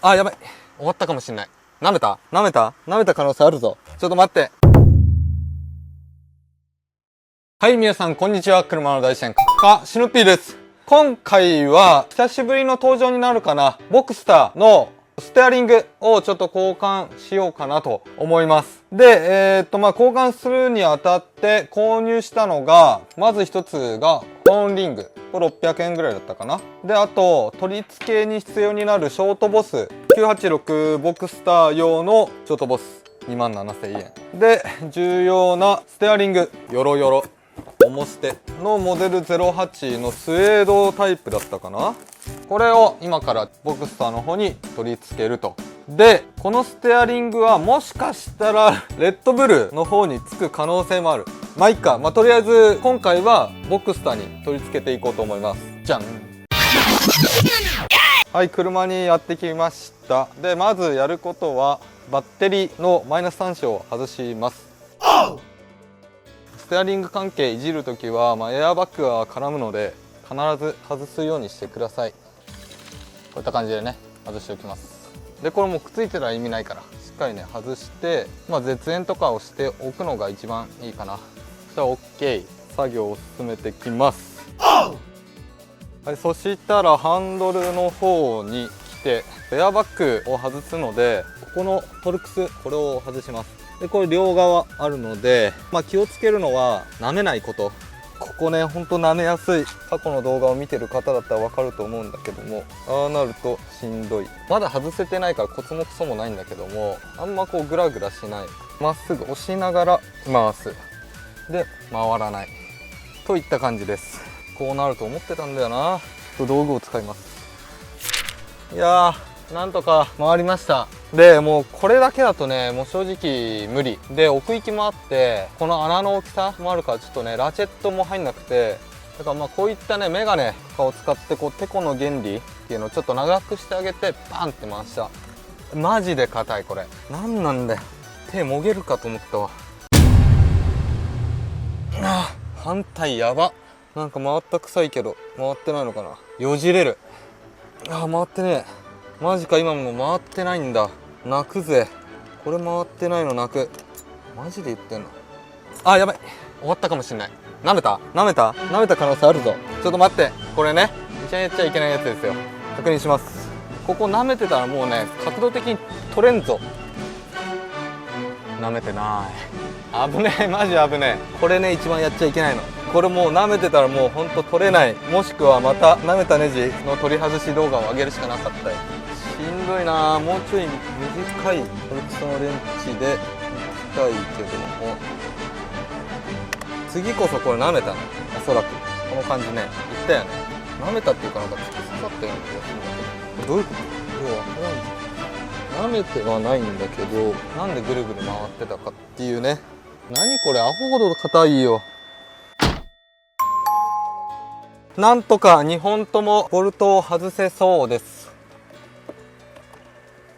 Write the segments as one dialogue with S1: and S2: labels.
S1: あ、やばい。終わったかもしんない。舐めた可能性あるぞ。ちょっと待って。はい、皆さん、こんにちは。車の大自然家シノピーです。今回は、久しぶりの登場になるかな。ボクスターのステアリングをちょっと交換しようかなと思います。で、交換するにあたって購入したのが、まず一つが、ホーンリング。これ600円ぐらいだったかな。で、あと、取り付けに必要になるショートボス。986ボクスター用のショートボス。27,000円。で、重要なステアリング。ヨロヨロ。オモステのモデル08のスウェードタイプだったかな。これを今からボクスターの方に取り付けると。で、このステアリングはもしかしたらレッドブルの方につく可能性もある。まあいっか。とりあえず今回はボクスターに取り付けていこうと思います。じゃん。はい、車にやってきました。で、まずやることはバッテリーのマイナス端子を外します。ステアリング関係いじるときは、エアバッグが絡むので必ず外すようにしてください。こういった感じでね、外しておきます。で、これもくっついてたら意味ないからしっかりね外して、絶縁とかをしておくのが一番いいかな。そしたら OK。 作業を進めていきます。はい、そしたらハンドルの方に来てエアバッグを外すので、ここのトルクス、これを外します。で、これ両側あるので、気をつけるのは舐めないこと。ここね、ほんと舐めやすい。過去の動画を見てる方だったらわかると思うんだけども、ああなるとしんどい。まだ外せてないからコツもクソもないんだけども、あんまこうグラグラしない。まっすぐ押しながら回す。で、回らない。といった感じです。こうなると思ってたんだよな。道具を使います。いやー、なんとか回りました。で、もうこれだけだとね、もう正直無理で、奥行きもあってこの穴の大きさもあるから、ちょっとねラチェットも入んなくて、だからこういったねメガネとかを使って、こうテコの原理っていうのをちょっと長くしてあげてバンって回した。マジで硬い。これなんなんだよ。手もげるかと思ったわ。反対やば。なんか回った臭いけど回ってないのかな。よじれる。回ってねえ。マジか、今も回ってないんだ。泣くぜ。これ回ってないの泣く。マジで言ってんの。あ、やばい。終わったかもしんない。舐めた可能性あるぞ。ちょっと待って。これね、一番やっちゃいけないやつですよ。確認します。ここ舐めてたらもうね、角度的に取れんぞ。舐めてない。危ねえ、マジ危ねえ。これね、一番やっちゃいけないの。これもう舐めてたらもうほんと取れない。もしくはまた舐めたネジの取り外し動画を上げるしかなかったよ。しんどいな。もうちょい短いトルクスのレンチでいきたいけども、次こそこれ舐めたの。おそらくこの感じね、言ったよね。舐めたっていうか、なんか突き刺さったような気がするんだけど、どういうこと？要は舐めてはないんだけど、なんでぐるぐる回ってたかっていうね。何これ、アホほど硬いよ。なんとか2本ともボルトを外せそうです。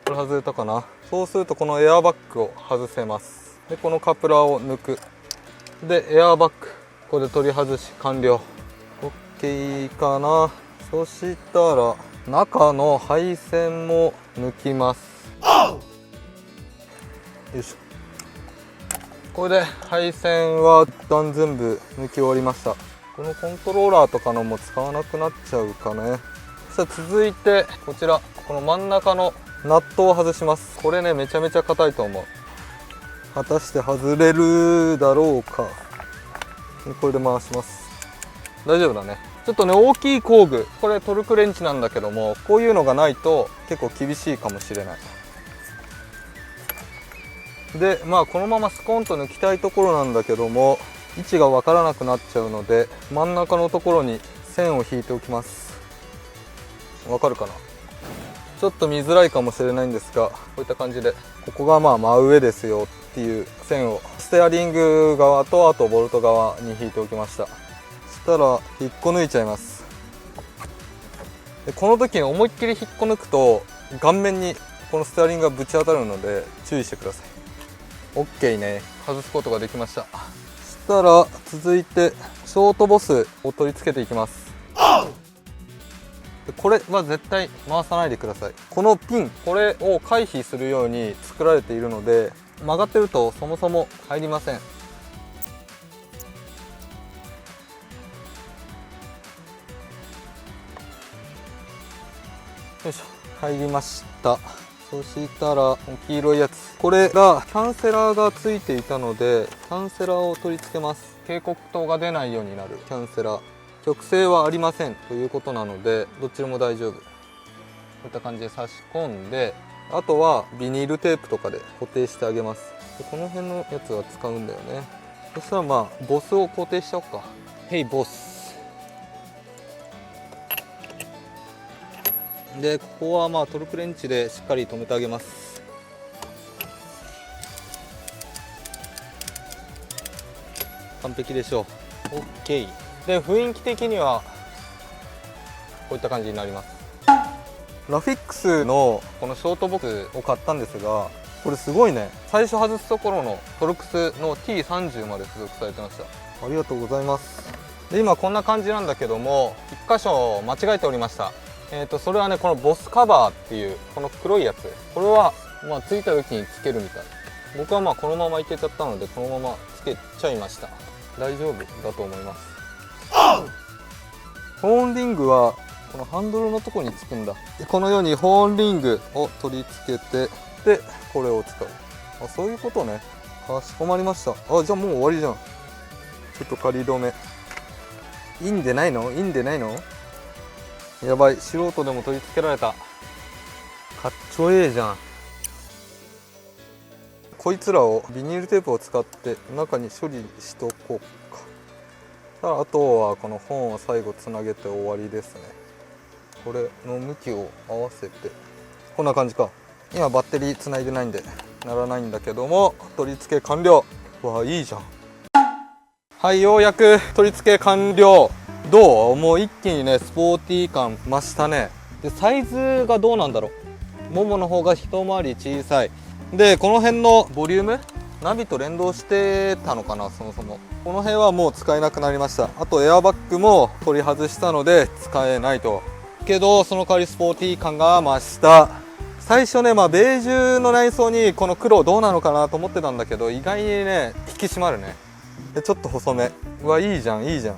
S1: これ外れたかな。そうするとこのエアバッグを外せます。で、このカプラーを抜く。で、エアバッグこれで取り外し完了。 OK かな。そしたら中の配線も抜きます。よいしょ。これで配線は一旦全部抜き終わりました。このコントローラーとかのも使わなくなっちゃうかね。さあ続いてこちら、この真ん中のナットを外します。これね、めちゃめちゃ硬いと思う。果たして外れるだろうか。これで回します。大丈夫だね。ちょっとね、大きい工具、これトルクレンチなんだけども、こういうのがないと結構厳しいかもしれない。で、このままスコンと抜きたいところなんだけども、位置が分からなくなっちゃうので、真ん中のところに線を引いておきます。わかるかな。ちょっと見づらいかもしれないんですが、こういった感じで、ここが真上ですよっていう線をステアリング側とあとボルト側に引いておきました。そしたら引っこ抜いちゃいます。で、この時に思いっきり引っこ抜くと顔面にこのステアリングがぶち当たるので注意してください。 OK ね。外すことができました。そしたら続いてショートボスを取り付けていきます。これは絶対回さないでください。このピン、これを回避するように作られているので、曲がってるとそもそも入りません。よいしょ、入りました。そしたら黄色いやつ、これがキャンセラーがついていたので、キャンセラーを取り付けます。警告灯が出ないようになるキャンセラー、曲線はありませんということなので、どっちでも大丈夫。こういった感じで差し込んで、あとはビニールテープとかで固定してあげます。でこの辺のやつは使うんだよね。そしたらまあボスを固定しちゃおうか。ヘイボスで、ここはまあトルクレンチでしっかり留めてあげます。完璧でしょう。 OK で、雰囲気的にはこういった感じになります。ラフィックスのこのショートボックスを買ったんですが、これすごいね。最初外すところのトルクスの T30 まで付属されてました。ありがとうございます。で、今こんな感じなんだけども、1箇所間違えておりました。それはね、このボスカバーっていうこの黒いやつ、これはまあついた時につけるみたい。僕はまあこのままいけちゃったので、このままつけちゃいました。大丈夫だと思います。ホーンリングはこのハンドルのとこにつくんだ。でこのようにホーンリングを取り付けて、でこれを使う。あ、そういうことね。かしこまりました。あ、じゃあもう終わりじゃん。ちょっと仮止めいいんでないの？いいんでないの？やばい、素人でも取り付けられた。かっちょええじゃん。こいつらをビニールテープを使って中に処理しとこうか。さあ、あとはこの本を最後つなげて終わりですね。これの向きを合わせてこんな感じか。今バッテリーつないでないんでならないんだけども、取り付け完了。わあ、いいじゃん。はい、ようやく取り付け完了。どう？もう一気にねスポーティー感増したね。でサイズがどうなんだろう。ももの方が一回り小さいで、この辺のボリュームナビと連動してたのかな。そもそもこの辺はもう使えなくなりました。あとエアバッグも取り外したので使えないと。けどその代わりスポーティー感が増した。最初ね、まあベージュの内装にこの黒どうなのかなと思ってたんだけど、意外にね引き締まるね。でちょっと細め。うわ、いいじゃんいいじゃん。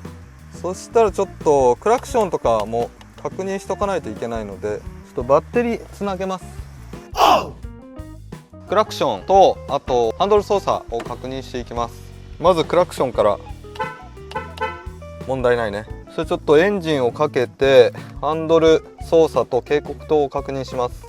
S1: そしたらちょっとクラクションとかも確認しとかないといけないので、ちょっとバッテリーつなげます。クラクションとあとハンドル操作を確認していきます。まずクラクションから。問題ないね。それちょっとエンジンをかけてハンドル操作と警告灯を確認します。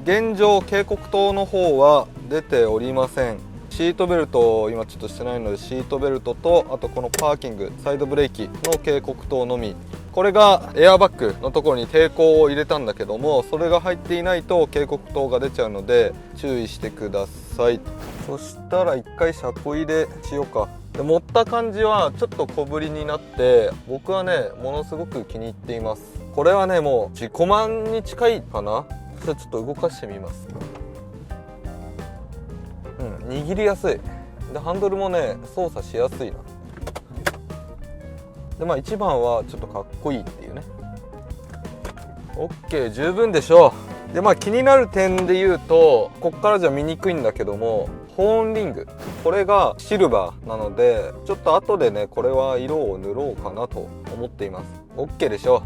S1: 現状警告灯の方は出ておりません。シートベルトを今ちょっとしてないので、シートベルトとあとこのパーキングサイドブレーキの警告灯のみ。これがエアバッグのところに抵抗を入れたんだけども、それが入っていないと警告灯が出ちゃうので注意してください。そしたら一回車庫入れしようか。で持った感じはちょっと小ぶりになって、僕はねものすごく気に入っています。これはねもう自己満に近いかな。じゃあちょっと動かしてみます。握りやすい。でハンドルもね操作しやすいな。でまあ一番はちょっとかっこいいっていうね。 OK、 十分でしょう。でまあ気になる点で言うと、こっからじゃ見にくいんだけども、ホーンリングこれがシルバーなので、ちょっと後でねこれは色を塗ろうかなと思っています。 OK でしょう。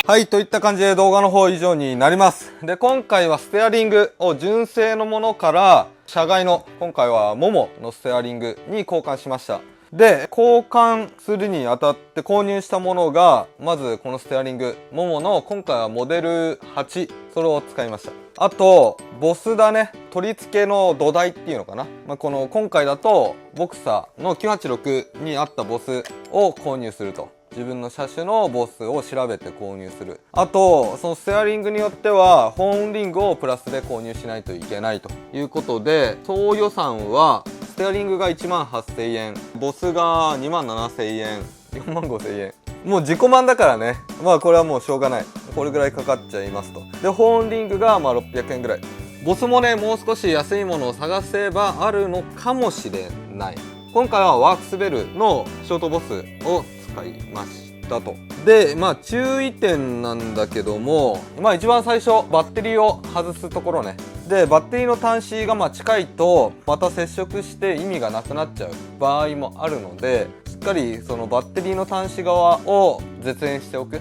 S1: はい、といった感じで動画の方以上になります。で今回はステアリングを純正のものから車外の、今回はモモのステアリングに交換しました。で交換するにあたって購入したものが、まずこのステアリングモモの今回はモデル8、それを使いました。あとボスだね、取り付けの土台っていうのかな、この今回だとボクサーの986にあったボスを購入すると。自分の車種のボスを調べて購入する。あとそのステアリングによってはホーンリングをプラスで購入しないといけないということで、総予算はステアリングが18,000円、ボスが27,000円、45,000円。もう自己満だからね、まあこれはもうしょうがない、これぐらいかかっちゃいますと。でホーンリングがまあ600円ぐらい。ボスもねもう少し安いものを探せばあるのかもしれない。今回はワークスベルのショートボスを使いました。したと。で注意点なんだけども、一番最初バッテリーを外すところね。でバッテリーの端子が近いとまた接触して意味がなくなっちゃう場合もあるので、しっかりそのバッテリーの端子側を絶縁しておく。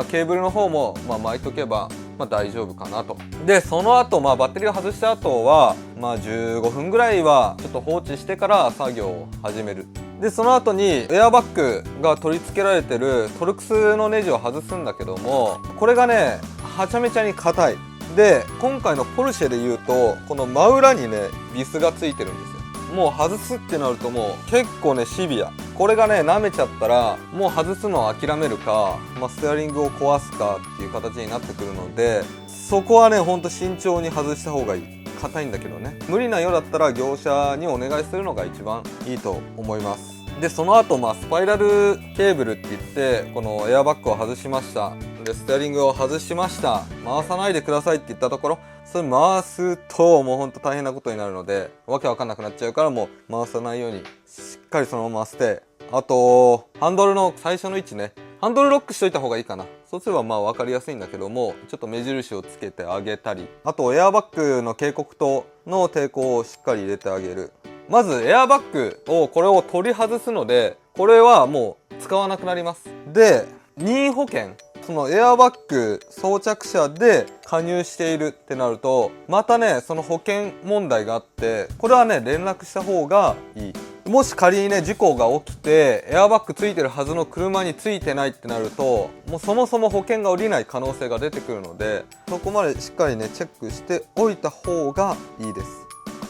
S1: ケーブルの方も巻いとけば大丈夫かなと。でその後バッテリーを外した後は15分ぐらいはちょっと放置してから作業を始める。でその後にエアバッグが取り付けられてるトルクスのネジを外すんだけども、これがねはちゃめちゃに硬い。で今回のポルシェでいうとこの真裏にねビスがついてるんですよ。もう外すってなるともう結構ねシビア。これがね舐めちゃったらもう外すのを諦めるか、ステアリングを壊すかっていう形になってくるので、そこはねほんと慎重に外した方がいい。硬いんだけどね、無理なようだったら業者にお願いするのが一番いいと思います。でその後スパイラルケーブルって言ってこのエアバッグを外しました。でステアリングを外しました。回さないでくださいって言ったところ、それ回すともうほんと大変なことになるので、わけわかんなくなっちゃうからもう回さないようにしっかりそのまま捨て、あとハンドルの最初の位置ね、ハンドルロックしといた方がいいかな。そうすれば分かりやすいんだけども、ちょっと目印をつけてあげたり、あとエアバッグの警告灯の抵抗をしっかり入れてあげる。まずエアバッグをこれを取り外すので、これはもう使わなくなります。で任意保険、そのエアバッグ装着者で加入しているってなるとまたねその保険問題があって、これはね連絡した方がいい。もし仮にね事故が起きてエアバッグついてるはずの車についてないってなると、もうそもそも保険が下りない可能性が出てくるので、そこまでしっかりねチェックしておいた方がいいです。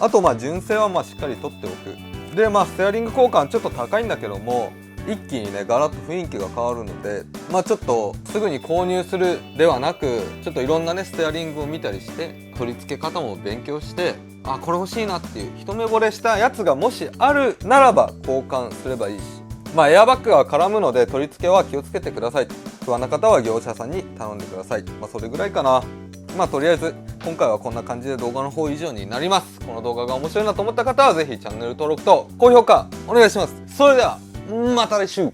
S1: あと純正はしっかり取っておく。でステアリング交換ちょっと高いんだけども、一気にねガラッと雰囲気が変わるので、ちょっとすぐに購入するではなく、ちょっといろんなねステアリングを見たりして取り付け方も勉強して、これ欲しいなっていう一目惚れしたやつがもしあるならば交換すればいいし、エアバッグが絡むので取り付けは気をつけてください。不安な方は業者さんに頼んでください。それぐらいかな。とりあえず今回はこんな感じで動画の方以上になります。この動画が面白いなと思った方はぜひチャンネル登録と高評価お願いします。それではまた来週。